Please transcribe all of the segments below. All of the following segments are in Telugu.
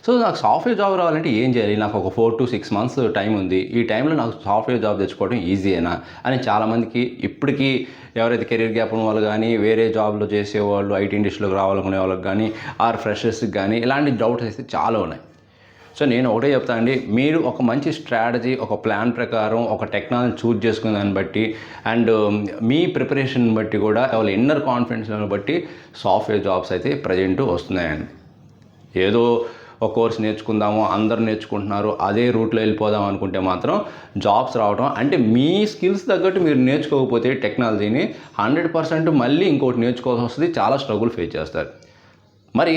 సో నాకు సాఫ్ట్‌వేర్ జాబ్ రావాలంటే ఏం చేయాలి? నాకు ఒక 4-6 మంత్స్ టైం ఉంది. ఈ టైంలో నాకు సాఫ్ట్‌వేర్ జాబ్ తెచ్చుకోవడం ఈజీయేనా? అని చాలామందికి ఇప్పటికీ ఎవరైతే కెరీర్ గ్యాప్ ఉన్న వాళ్ళు గానీ, వేరే జాబ్‌లో చేసేవాళ్ళు, ఐటీ ఇండస్ట్రీలోకి రావాలనుకునే వాళ్ళకి గానీ, ఫ్రెషర్స్‌కి గానీ ఇలాంటి డౌట్స్ అయితే చాలా ఉన్నాయి. సో నేను ఒకటే చెప్తానండి, మీరు ఒక మంచి స్ట్రాటజీ, ఒక ప్లాన్ ప్రకారం ఒక టెక్నాలజీ చూజ్ చేసుకున్న దాన్ని బట్టి అండ్ మీ ప్రిపరేషన్ బట్టి కూడా వాళ్ళ ఇన్నర్ కాన్ఫిడెన్స్‌ని బట్టి సాఫ్ట్‌వేర్ జాబ్స్ అయితే ప్రెజెంట్ వస్తున్నాయండి. ఏదో ఒక కోర్స్ నేర్చుకుందాము, అందరూ నేర్చుకుంటున్నారు, అదే రూట్లో వెళ్ళిపోదాం అనుకుంటే మాత్రం జాబ్స్ రావడం అంటే మీ స్కిల్స్ తగ్గట్టు మీరు నేర్చుకోకపోతే టెక్నాలజీని 100% మళ్ళీ ఇంకోటి నేర్చుకోవాల్సి వస్తుంది. చాలా స్ట్రగుల్ ఫేస్ చేస్తారు. మరి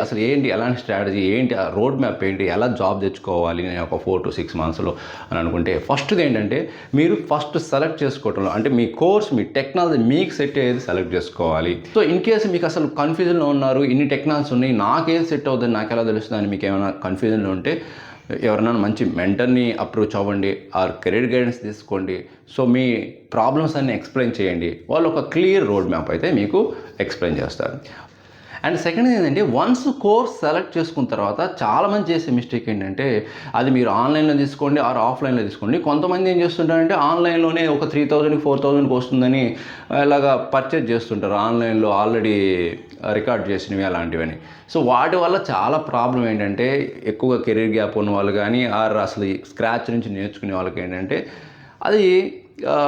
అసలు ఏంటి? ఎలాంటి స్ట్రాటజీ ఏంటి? ఆ రోడ్ మ్యాప్ ఏంటి? ఎలా జాబ్ తెచ్చుకోవాలి నేను ఒక 4-6 మంత్స్‌లో అని అనుకుంటే ఫస్ట్‌ది ఏంటంటే మీరు ఫస్ట్ సెలెక్ట్ చేసుకోవటంలో అంటే మీ కోర్స్, మీ టెక్నాలజీ మీకు సెట్ అయ్యేది సెలెక్ట్ చేసుకోవాలి. సో ఇన్ కేస్ మీకు అసలు కన్ఫ్యూజన్‌లో ఉన్నారు, ఇన్ని టెక్నాలజీస్ ఉన్నాయి, నాకేది సెట్ అవుతుందని నాకెలా తెలుస్తుందని మీకు ఏమైనా కన్ఫ్యూజన్‌లో ఉంటే ఎవరైనా మంచి మెంటర్ని అప్రోచ్ అవ్వండి, ఆర్ కెరీర్ గైడెన్స్ తీసుకోండి. సో మీ ప్రాబ్లమ్స్ అన్నీ ఎక్స్ప్లెయిన్ చేయండి. వాళ్ళు ఒక క్లియర్ రోడ్ మ్యాప్ అయితే మీకు ఎక్స్ప్లెయిన్ చేస్తారు. అండ్ సెకండ్ ఏంటంటే వన్స్ కోర్స్ సెలెక్ట్ చేసుకున్న తర్వాత చాలామంది చేసే మిస్టేక్ ఏంటంటే అది మీరు ఆన్లైన్లో తీసుకోండి ఆర్ ఆఫ్లైన్లో తీసుకోండి. కొంతమంది ఏం చేస్తుంటారంటే ఆన్లైన్లోనే ఒక 3000కి 4000కి వస్తుందని ఇలాగా పర్చేజ్ చేస్తుంటారు, ఆన్లైన్లో ఆల్రెడీ రికార్డ్ చేసినవి అలాంటివని. సో వాటి వల్ల చాలా ప్రాబ్లం ఏంటంటే ఎక్కువగా కెరీర్ గ్యాప్ ఉన్న వాళ్ళు కానీ ఆర్ అసలు స్క్రాచ్ నుంచి నేర్చుకునే వాళ్ళకి ఏంటంటే అది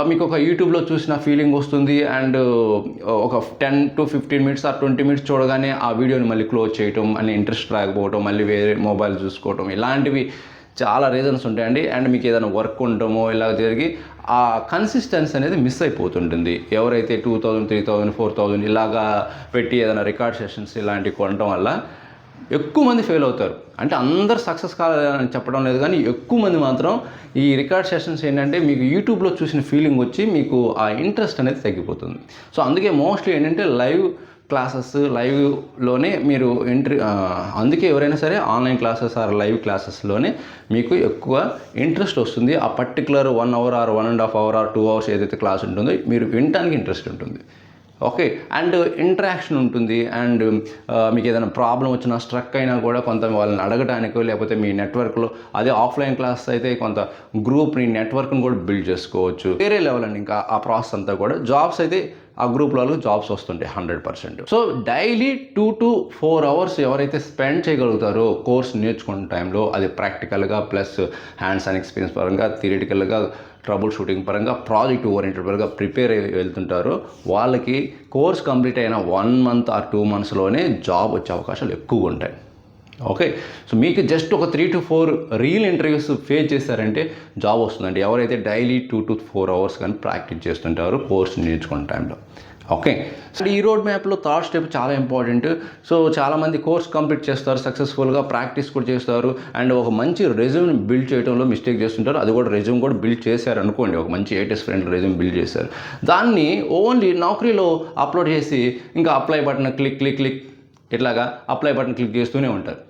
మీకు ఒక యూట్యూబ్లో చూసిన ఫీలింగ్ వస్తుంది అండ్ ఒక 10-15 మినిట్స్ ఆర్ 20 మినిట్స్ చూడగానే ఆ వీడియోని మళ్ళీ క్లోజ్ చేయటం అని ఇంట్రెస్ట్ రాకపోవటం, మళ్ళీ వేరే మొబైల్ చూసుకోవటం, ఇలాంటివి చాలా రీజన్స్ ఉంటాయండి. అండ్ మీకు ఏదైనా వర్క్ ఉండటమో ఇలా జరిగి ఆ కన్సిస్టెన్సీ అనేది మిస్ అయిపోతుంటుంది. ఎవరైతే 2000, 3000, 4000 ఇలాగా పెట్టి ఏదైనా రికార్డ్ సెషన్స్ ఇలాంటివి కొనడం వల్ల ఎక్కువ మంది ఫెయిల్ అవుతారు. అంటే అందరు సక్సెస్ కావాలని చెప్పడం లేదు, కానీ ఎక్కువ మంది మాత్రం ఈ రికార్డ్ సెషన్స్ ఏంటంటే మీకు యూట్యూబ్లో చూసిన ఫీలింగ్ వచ్చి మీకు ఆ ఇంట్రెస్ట్ అనేది తగ్గిపోతుంది. సో అందుకే మోస్ట్లీ ఏంటంటే లైవ్ క్లాసెస్, లైవ్లోనే మీరు అందుకే ఎవరైనా సరే ఆన్లైన్ క్లాసెస్ ఆర్ లైవ్ క్లాసెస్లోనే మీకు ఎక్కువ ఇంట్రెస్ట్ వస్తుంది. ఆ particular 1 hour or 1.5 hour or 2 hours ఏదైతే క్లాస్ ఉంటుందో మీరు వినడానికి ఇంట్రెస్ట్ ఉంటుంది. ఓకే. అండ్ ఇంటరాక్షన్ ఉంటుంది. అండ్ మీకు ఏదైనా ప్రాబ్లం వచ్చినా స్ట్రక్ అయినా కూడా కొంత వాళ్ళని అడగటానికో లేకపోతే మీ నెట్వర్క్లో, అదే ఆఫ్లైన్ క్లాస్ అయితే కొంత గ్రూప్ని, నెట్వర్క్ని కూడా బిల్డ్ చేసుకోవచ్చు. వేరే లెవెల్ అండి ఇంకా ఆ ప్రాసెస్ అంతా కూడా. జాబ్స్ అయితే ఆ గ్రూప్లో జాబ్స్ వస్తుంటాయి 100%. సో డైలీ 2-4 అవర్స్ ఎవరైతే స్పెండ్ చేయగలుగుతారో కోర్స్ నేర్చుకునే టైంలో, అది ప్రాక్టికల్గా ప్లస్ హ్యాండ్స్ ఆన్ ఎక్స్పీరియన్స్ పరంగా, థియరిటికల్గా, ట్రబుల్ షూటింగ్ పరంగా, ప్రాజెక్ట్ ఓరియంటెడ్ పరంగా ప్రిపేర్ అయ్యి వెళ్తుంటారో వాళ్ళకి కోర్స్ కంప్లీట్ అయిన 1 మంత్ ఆర్ 2 మంత్స్లోనే జాబ్ వచ్చే అవకాశాలు ఎక్కువగా ఉంటాయి. ఓకే. సో మీకు జస్ట్ ఒక 3-4 రియల్ ఇంటర్వ్యూస్ ఫేస్ చేశారంటే జాబ్ వస్తుందండి. ఎవరైతే డైలీ 2-4 అవర్స్ కానీ ప్రాక్టీస్ చేస్తుంటారో కోర్స్ నేర్చుకునే టైంలో. ఓకే. సో ఈ రోడ్ మ్యాప్లో థర్డ్ స్టెప్ చాలా ఇంపార్టెంట్. సో చాలామంది కోర్స్ కంప్లీట్ చేస్తారు, సక్సెస్ఫుల్గా ప్రాక్టీస్ కూడా చేస్తారు అండ్ ఒక మంచి రెజ్యూమ్ని బిల్డ్ చేయడంలో మిస్టేక్ చేస్తుంటారు. అది కూడా రెజ్యూమ్ కూడా బిల్డ్ చేశారు అనుకోండి, ఒక మంచి ఏటెస్ ఫ్రెండ్ రెజ్యూమ్ బిల్డ్ చేశారు, దాన్ని ఓన్లీ నౌకరీలో అప్లోడ్ చేసి ఇంకా అప్లై బటన్ క్లిక్ ఇట్లాగా అప్లై బటన్ క్లిక్ చేస్తూనే ఉంటారు.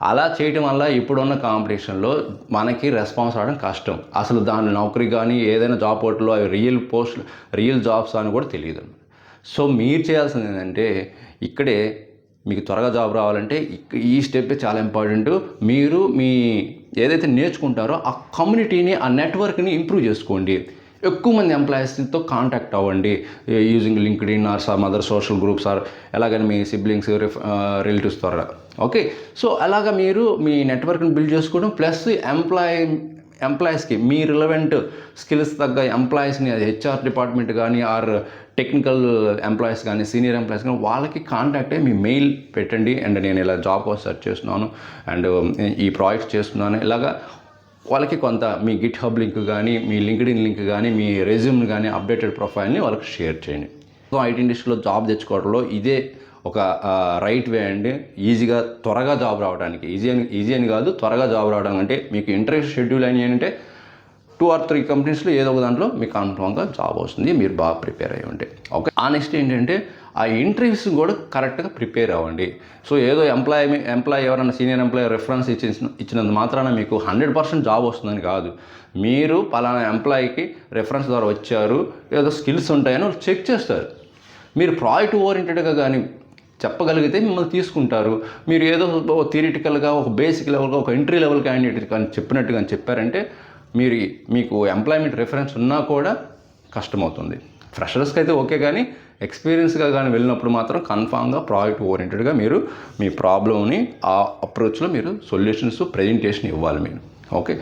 అలా చేయటం వల్ల ఇప్పుడున్న కాంపిటీషన్లో మనకి రెస్పాన్స్ రావడం కష్టం. అసలు దాని నౌకరీ కానీ ఏదైనా జాబ్ పోర్టల్లో అవి రియల్ జాబ్స్ అని కూడా తెలియదు. సో మీరు చేయాల్సింది ఏంటంటే ఇక్కడే మీకు త్వరగా జాబ్ రావాలంటే ఈ స్టెప్ చాలా ఇంపార్టెంట్. మీరు మీ ఏదైతే నేర్చుకుంటారో ఆ కమ్యూనిటీని, ఆ నెట్వర్క్ని ఇంప్రూవ్ చేసుకోండి. ఎక్కువ మంది ఎంప్లాయీస్తో కాంటాక్ట్ అవ్వండి using LinkedIn or some other social groups or ఎలాగని మీ సిబ్లింగ్స్, రిలేటివ్స్ ద్వారా. ఓకే. సో అలాగా మీరు మీ నెట్వర్క్ని బిల్డ్ చేసుకోవడం ప్లస్ ఎంప్లాయీస్కి మీ రిలవెంట్ స్కిల్స్ తగ్గ ఎంప్లాయీస్ని, హెచ్ఆర్ డిపార్ట్మెంట్ కానీ ఆర్ టెక్నికల్ ఎంప్లాయీస్ కానీ సీనియర్ ఎంప్లాయీస్ కానీ వాళ్ళకి కాంటాక్ట్ అయ్యి మీ మెయిల్ పెట్టండి. అండ్ నేను ఇలా జాబ్ కోసం సెర్చ్ చేస్తున్నాను అండ్ ఈ ప్రాజెక్ట్స్ చేస్తున్నాను, ఇలాగా వాళ్ళకి కొంత మీ గిట్ హబ్ లింక్ కానీ, మీ లింక్డ్ఇన్ లింక్ కానీ, మీ రెజ్యూమ్ని కానీ, అప్డేటెడ్ ప్రొఫైల్ని వాళ్ళకి షేర్ చేయండి. సో ఐటీ ఇండస్ట్రీలో జాబ్ తెచ్చుకోవడంలో ఇదే ఒక రైట్ వే అండి. ఈజీగా త్వరగా జాబ్ రావడానికి, ఈజీ అని కాదు, త్వరగా జాబ్ రావడానికి. అంటే మీకు ఇంటర్వ్యూ షెడ్యూల్ అని ఏంటంటే 2 or 3 కంపెనీస్లో ఏదో ఒక దాంట్లో మీకు కన్ఫర్మ్గా జాబ్ వస్తుంది, మీరు బాగా ప్రిపేర్ అయ్యి ఉంటే. ఓకే. ఆ నెక్స్ట్ ఏంటంటే ఆ ఇంటర్వ్యూస్ కూడా కరెక్ట్గా ప్రిపేర్ అవ్వండి. సో ఏదో ఎంప్లాయీ ఎవరైనా సీనియర్ ఎంప్లాయీ రెఫరెన్స్ ఇచ్చినంత మాత్రాన మీకు 100% జాబ్ వస్తుందని కాదు. మీరు పలానా ఎంప్లాయీకి రెఫరెన్స్ ద్వారా వచ్చారు, ఏదో స్కిల్స్ ఉంటాయని వాళ్ళు చెక్ చేస్తారు. మీరు ప్రాజెక్ట్ ఓరియంటెడ్గా కానీ చెప్పగలిగితే మిమ్మల్ని తీసుకుంటారు. మీరు ఏదో థియరిటికల్గా ఒక బేసిక్ లెవెల్గా ఒక ఎంట్రీ లెవెల్ క్యాండిడేట్ కానీ చెప్పినట్టుగా చెప్పారంటే మీకు ఎంప్లాయ్మెంట్ రిఫరెన్స్ ఉన్నా కూడా కష్టమవుతుంది. ఫ్రెషర్స్కి అయితే ఓకే, కానీ ఎక్స్పీరియన్స్గా కానీ వెళ్ళినప్పుడు మాత్రం కన్ఫామ్గా ప్రాజెక్ట్ ఓరియంటెడ్గా మీరు మీ ప్రాబ్లమ్ని ఆ అప్రోచ్లో మీరు సొల్యూషన్స్ ప్రజెంటేషన్ ఇవ్వాలి మీరు. ఓకే,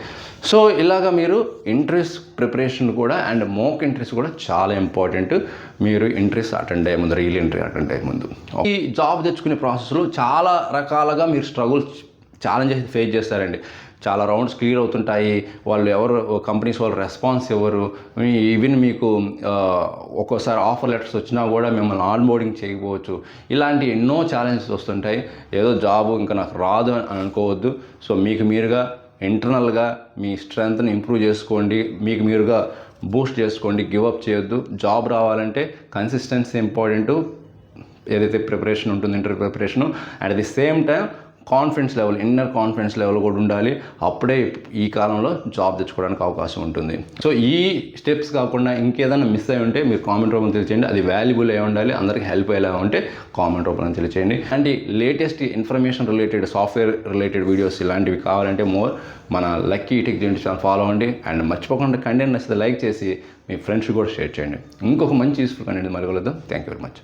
సో ఇలాగా మీరు ఇంట్రెస్ట్ ప్రిపరేషన్ కూడా అండ్ మోక్ ఇంట్రెస్ట్ కూడా చాలా ఇంపార్టెంట్. మీరు ఇంట్రెస్ట్ అటెండ్ అయ్యే ముందు, రియల్ ఇంట్రెస్ట్ అటెండ్ అయ్యే ముందు ఈ జాబ్ తెచ్చుకునే ప్రాసెస్లో చాలా రకాలుగా మీరు ఛాలెంజెస్ ఫేస్ చేస్తారండి. చాలా రౌండ్స్ క్లియర్ అవుతుంటాయి. కంపెనీస్ వాళ్ళు రెస్పాన్స్ ఇవ్వరు. ఈవెన్ మీకు ఒక్కోసారి ఆఫర్ లెటర్స్ వచ్చినా కూడా మిమ్మల్ని ఆన్బోర్డింగ్ చేయకపోవచ్చు. ఇలాంటి ఎన్నో ఛాలెంజెస్ వస్తుంటాయి. ఏదో జాబు ఇంకా నాకు రాదు అని అనుకోవద్దు. సో మీకు మీరుగా ఇంటర్నల్గా మీ స్ట్రెంగ్త్ని ఇంప్రూవ్ చేసుకోండి, మీకు మీరుగా బూస్ట్ చేసుకోండి, గివప్ చేయొద్దు. జాబ్ రావాలంటే కన్సిస్టెన్సీ ఇంపార్టెంట్, ఏదైతే ప్రిపరేషన్ ఉంటుంది interview preparation, and at the same time confidence level, inner confidence level కూడా ఉండాలి. అప్పుడే ఈ కాలంలో జాబ్ తెచ్చుకోవడానికి అవకాశం ఉంటుంది. సో ఈ స్టెప్స్ కాకుండా ఇంకేదైనా మిస్ అయి ఉంటే మీరు కామెంట్ రూపంలో తెలియచేయండి. అది వాల్యుబుల్ అయి ఉండాలి, అందరికీ హెల్ప్ అయ్యేలా ఉంటే కామెంట్ రూపంలో తెలియచేయండి. And latest information related, software related videos ఇలాంటివి కావాలంటే మన lucky tech gent channel follow అవ్వండి. అండ్ మర్చిపోకుండా కంటెంట్ నచ్చితే లైక్ చేసి మీ ఫ్రెండ్స్ కూడా షేర్ చేయండి. ఇంకొక మంచి యూస్ఫుల్ కంటెంట్ మరి కలుద్దాం. Thank you very much.